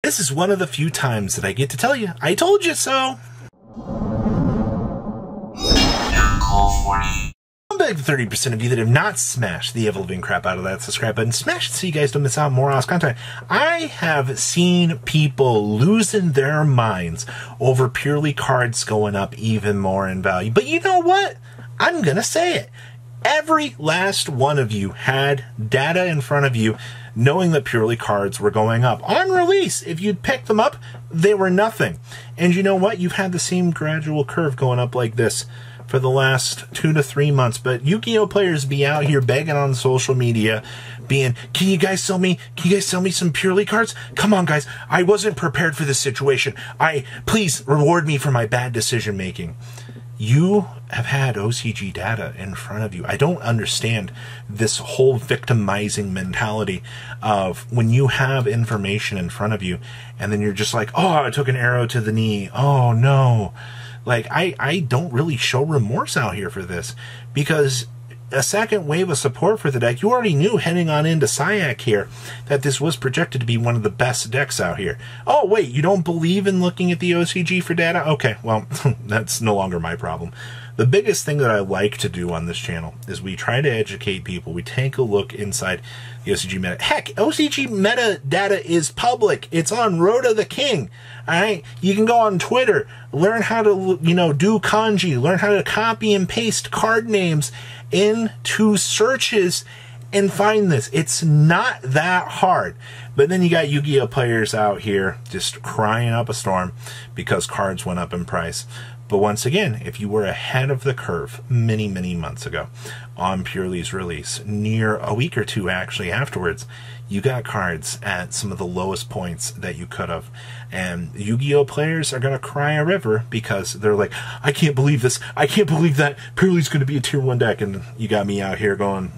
This is one of the few times that I get to tell you, I told you so. I'm back to 30% of you that have not smashed the ever-living crap out of that subscribe button. Smash it so you guys don't miss out on more awesome content. I have seen people losing their minds over purely cards going up even more in value. But you know what? I'm going to say it. Every last one of you had data in front of you knowing that purely cards were going up. On release, if you'd picked them up, they were nothing. And you know what? You've had the same gradual curve going up like this for the last 2 to 3 months. But Yu-Gi-Oh players be out here begging on social media, being, can you guys sell me some purely cards? Come on, guys. I wasn't prepared for this situation. Please reward me for my bad decision making. You have had OCG data in front of you. I don't understand this whole victimizing mentality of when you have information in front of you and then you're just like, oh, I took an arrow to the knee. Oh, no. Like, I don't really show remorse out here for this, because a second wave of support for the deck, you already knew heading on into SIAC here that this was projected to be one of the best decks out here. Oh, wait, you don't believe in looking at the OCG for data? Okay, well, that's no longer my problem. The biggest thing that I like to do on this channel is we try to educate people. We take a look inside the OCG meta. Heck, OCG meta data is public. It's on Road of the King. All right, you can go on Twitter, learn how to, do kanji, learn how to copy and paste card names into searches and find this. It's not that hard. But then you got Yu-Gi-Oh players out here just crying up a storm because cards went up in price. But once again, if you were ahead of the curve many, many months ago on Purely's release, near a week or two actually afterwards, you got cards at some of the lowest points that you could have. And Yu-Gi-Oh players are going to cry a river because they're like, I can't believe this. I can't believe that Purely's going to be a tier 1 deck. And you got me out here going,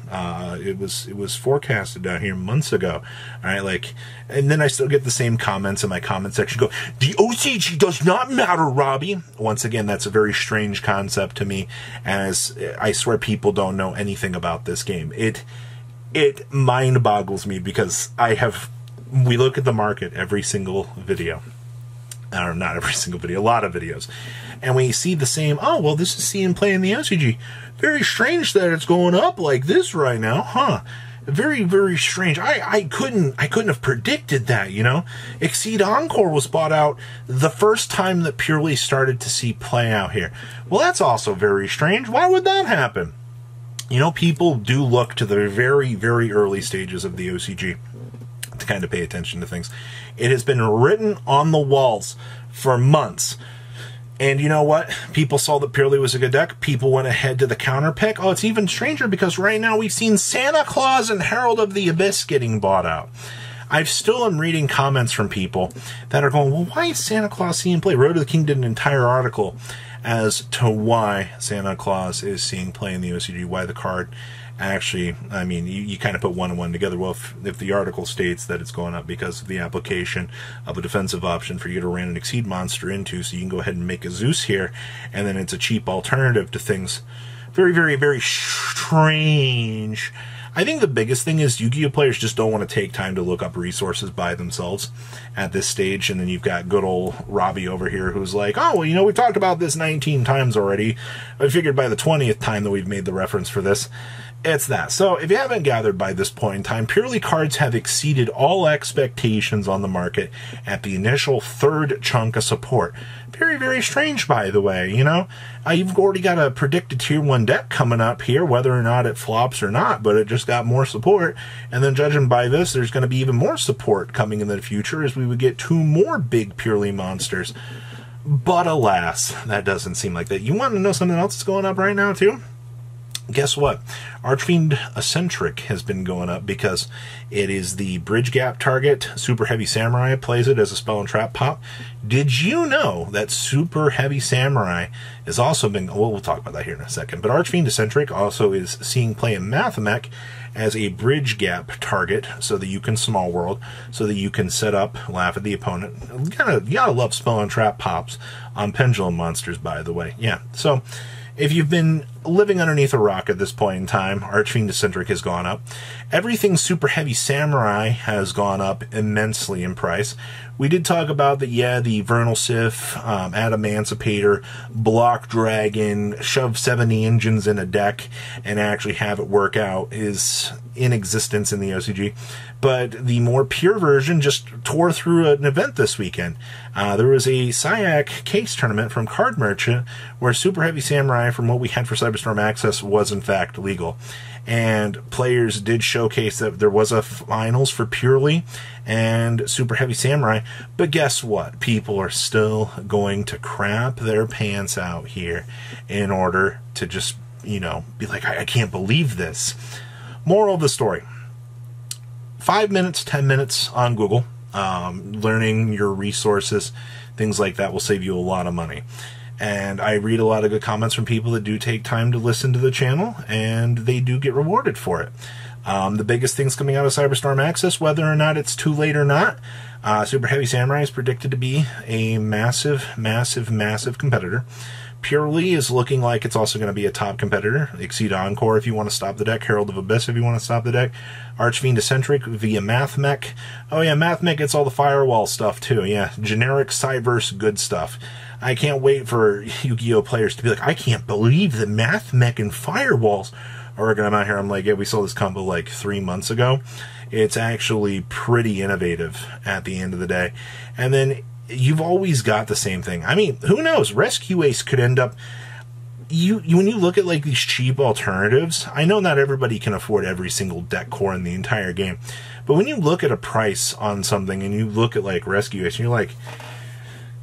it was forecasted down here months ago. All right, like, and then I still get the same comments in my comment section. Go, the OCG does not matter, Robbie. Once again, that's a very strange concept to me, as I swear people don't know anything about this game. It mind boggles me, because we look at the market every single video. Or not every single video, a lot of videos. And we see the same, oh, well, this is seeing play in the OCG. Very strange that it's going up like this right now, huh? Very, very strange. I couldn't have predicted that, Exceed Encore was bought out the first time that Purely started to see play out here. Well, that's also very strange. Why would that happen? People do look to the very, very early stages of the OCG to kind of pay attention to things. It has been written on the walls for months. And you know what? People saw that Purely was a good deck. People went ahead to the counter pick. Oh, it's even stranger because right now we've seen Santa Claus and Herald of the Abyss getting bought out. I still am reading comments from people that are going, well, why is Santa Claus seeing play? Road to the King did an entire article as to why Santa Claus is seeing play in the OCG, why the card actually, I mean, you kind of put one and one together. Well, if the article states that it's going up because of the application of a defensive option for you to run an Exceed monster into, so you can go ahead and make a Zeus here, and then it's a cheap alternative to things. Very, very, very strange. I think the biggest thing is Yu-Gi-Oh players just don't want to take time to look up resources by themselves at this stage. And then you've got good old Robbie over here who's like, oh, well, we've talked about this 19 times already. I figured by the 20th time that we've made the reference for this, it's that. So if you haven't gathered by this point in time, Purely cards have exceeded all expectations on the market at the initial third chunk of support. Very, very strange, by the way, You've already got a predicted tier 1 deck coming up here, whether or not it flops or not, but it just got more support. And then judging by this, there's going to be even more support coming in the future as we would get 2 more big Purely monsters. But alas, that doesn't seem like that. You want to know something else that's going up right now, too? Guess what? Archfiend Eccentric has been going up because it is the bridge gap target. Super Heavy Samurai plays it as a spell and trap pop. Did you know that Super Heavy Samurai is also been, well, we'll talk about that here in a second, but Archfiend Eccentric also is seeing play in Mathemech as a bridge gap target so that you can small world, so that you can set up, laugh at the opponent. You gotta love spell and trap pops on pendulum monsters, by the way. Yeah, so if you've been living underneath a rock at this point in time. Archfiend Eccentric has gone up. Everything Super Heavy Samurai has gone up immensely in price. We did talk about that, yeah, the Vernal Sith, Adamancipator, Block Dragon, shove 70 engines in a deck and actually have it work out is in existence in the OCG. But the more pure version just tore through an event this weekend. There was a SIAC case tournament from Card Merchant where Super Heavy Samurai, from what we had for Cyberstorm Access, was in fact legal. And players did showcase that there was a finals for Purely and Super Heavy Samurai. But guess what? People are still going to crap their pants out here in order to just, you know, be like, I can't believe this. Moral of the story. 5 minutes, 10 minutes on Google. Learning your resources, things like that will save you a lot of money. And I read a lot of good comments from people that do take time to listen to the channel, and they do get rewarded for it. The biggest things coming out of Cyberstorm Access, whether or not it's too late or not, Super Heavy Samurai is predicted to be a massive, massive, massive competitor. Purely is looking like it's also going to be a top competitor. Exceed Encore if you want to stop the deck. Herald of Abyss if you want to stop the deck. Archfiend Eccentric via MathMech. Oh yeah, MathMech gets all the firewall stuff too. Yeah, generic Cyverse good stuff. I can't wait for Yu-Gi-Oh players to be like, I can't believe that MathMech and firewalls are working. I'm out here, I'm like, yeah, we saw this combo like 3 months ago. It's actually pretty innovative at the end of the day. And then you've always got the same thing. I mean, who knows? Rescue Ace could end up... when you look at like these cheap alternatives, I know not everybody can afford every single deck core in the entire game, but when you look at a price on something and you look at like Rescue Ace, and you're like,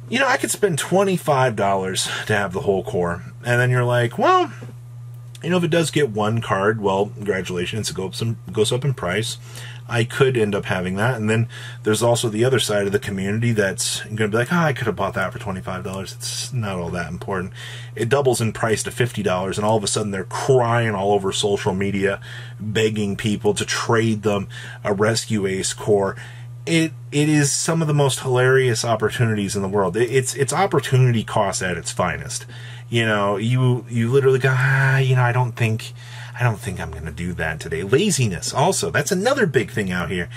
you know, I could spend $25 to have the whole core, and then you're like, well, you know, if it does get one card, well, congratulations, it goes up in price. I could end up having that. And then there's also the other side of the community that's going to be like, oh, I could have bought that for $25. It's not all that important. It doubles in price to $50, and all of a sudden they're crying all over social media, begging people to trade them a Rescue Ace core. It is some of the most hilarious opportunities in the world. It's opportunity cost at its finest. You know, you literally go, you know, I don't think I'm going to do that today. Laziness also, that's another big thing out here.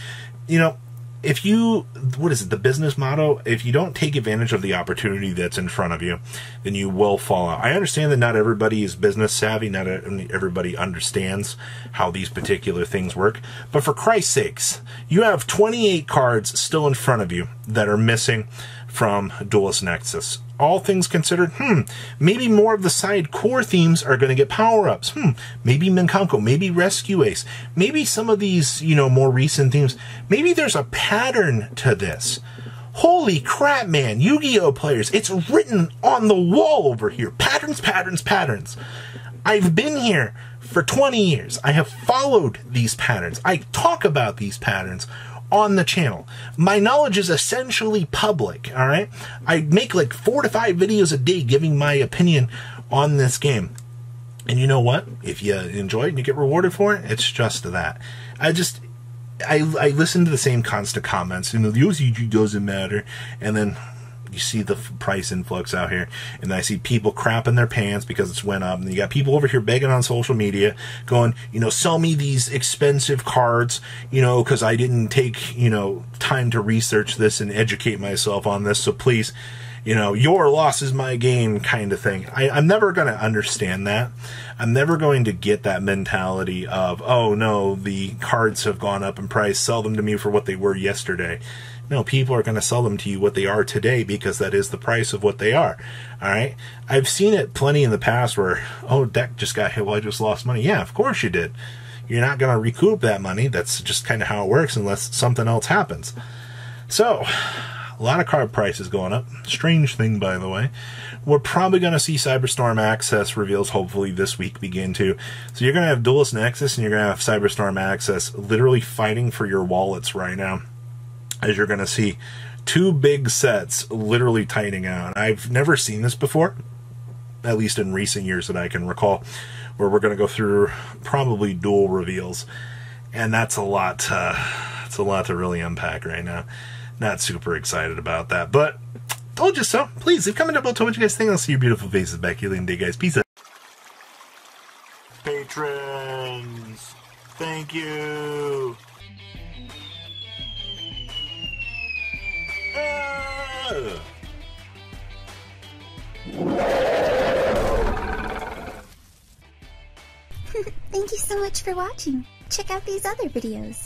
You know, if you, what is it, the business motto? If you don't take advantage of the opportunity that's in front of you, then you will fall out. I understand that not everybody is business savvy, not everybody understands how these particular things work, but for Christ's sakes, you have 28 cards still in front of you that are missing from Duelist Nexus. All things considered, maybe more of the side core themes are going to get power-ups. Maybe Minkanko, maybe Rescue Ace, maybe some of these, you know, more recent themes. Maybe there's a pattern to this. Holy crap, man. Yu-Gi-Oh players, it's written on the wall over here. Patterns, patterns, patterns. I've been here for 20 years. I have followed these patterns. I talk about these patterns on the channel. My knowledge is essentially public, all right? I make like 4 to 5 videos a day giving my opinion on this game. And you know what? If you enjoy it and you get rewarded for it, it's just that. I listen to the same constant comments. You know, the OCG doesn't matter. And then you see the price influx out here, and I see people crapping their pants because it's went up, and you got people over here begging on social media going, you know, sell me these expensive cards, you know, because I didn't take, you know, time to research this and educate myself on this, so please, you know, your loss is my gain kind of thing. I'm never going to understand that. I'm never going to get that mentality of, oh no, the cards have gone up in price, sell them to me for what they were yesterday. No, people are going to sell them to you what they are today because that is the price of what they are. All right? I've seen it plenty in the past where, oh, deck just got hit, well, I just lost money. Yeah, of course you did. You're not going to recoup that money. That's just kind of how it works unless something else happens. So, a lot of card prices going up. Strange thing, by the way. We're probably going to see Cyberstorm Access reveals hopefully this week begin too. So you're going to have Duelist Nexus and you're going to have Cyberstorm Access literally fighting for your wallets right now, as you're going to see 2 big sets literally tightening out. I've never seen this before, at least in recent years that I can recall, where we're going to go through probably dual reveals, and that's a lot to really unpack right now. Not super excited about that, but told you so. Please leave a comment down below. Tell me what you guys think. I'll see your beautiful faces back here in the day, guys. Peace out. patrons. Thank you. Thank you so much for watching. Check out these other videos.